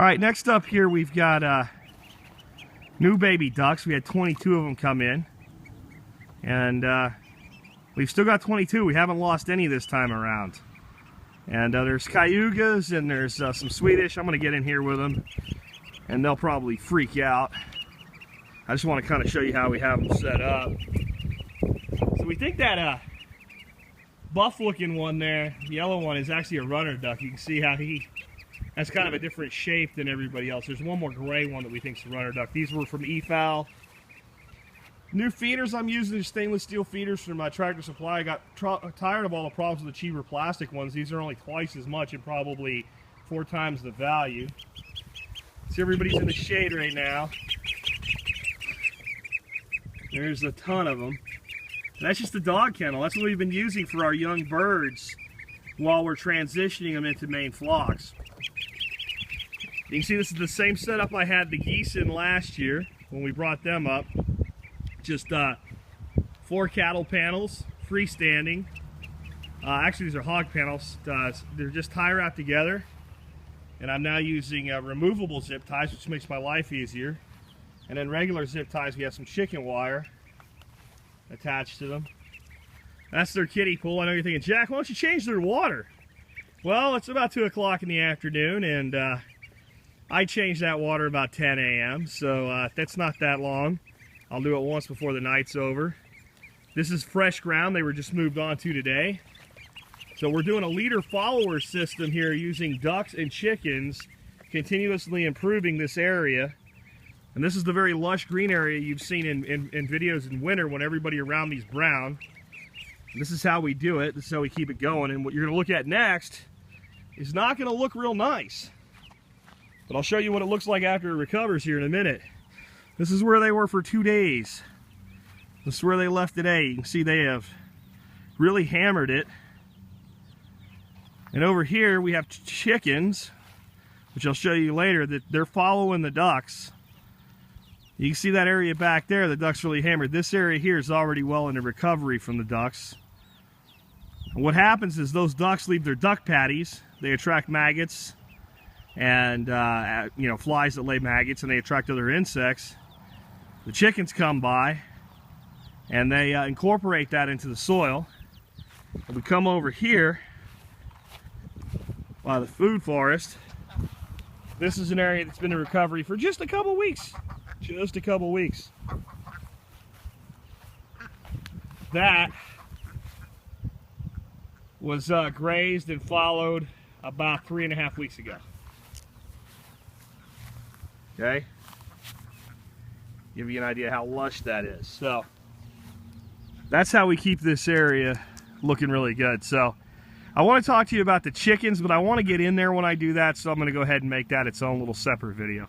right, next up here we've got new baby ducks. We had 22 of them come in, and we've still got 22. We haven't lost any this time around. And there's cayugas and there's some Swedish. I'm going to get in here with them, and they'll probably freak out. I just want to kind of show you how we have them set up. So we think that buff-looking one there, the yellow one, is actually a runner duck. You can see how he has kind of a different shape than everybody else. There's one more gray one that we think is a runner duck. These were from fowl. New feeders I'm using are stainless steel feeders from my Tractor Supply. I got tired of all the problems with the cheaper plastic ones. These are only twice as much and probably 4 times the value. See, everybody's in the shade right now. There's a ton of them. And that's just a dog kennel. That's what we've been using for our young birds while we're transitioning them into main flocks. You can see this is the same setup I had the geese in last year when we brought them up. Just 4 cattle panels, freestanding. Actually, these are hog panels. They're just tie wrapped together. And I'm now using removable zip ties, which makes my life easier. And then regular zip ties, we have some chicken wire attached to them. That's their kiddie pool. I know you're thinking, Jack, why don't you change their water? Well, it's about 2 o'clock in the afternoon, and I change that water about 10 a.m., so that's not that long. I'll do it once before the night's over. This is fresh ground they were just moved on to today. So we're doing a leader follower system here using ducks and chickens, continuously improving this area. And this is the very lush green area you've seen in videos in winter when everybody around me's brown. And this is how we do it. This is how we keep it going. And what you're going to look at next is not going to look real nice. But I'll show you what it looks like after it recovers here in a minute. This is where they were for 2 days. This is where they left today. You can see they have really hammered it. And over here we have chickens, which I'll show you later, that they're following the ducks. You can see that area back there, the ducks really hammered. This area here is already well into recovery from the ducks. And what happens is those ducks leave their duck patties. They attract maggots and you know, flies that lay maggots, and they attract other insects. The chickens come by and they incorporate that into the soil. And we come over here by the food forest. This is an area that's been in recovery for just a couple weeks. Just a couple weeks. That was grazed and followed about 3.5 weeks ago. Okay? Give you an idea how lush that is. So that's how we keep this area looking really good. So I want to talk to you about the chickens, but I want to get in there when I do that, so I'm going to go ahead and make that its own little separate video.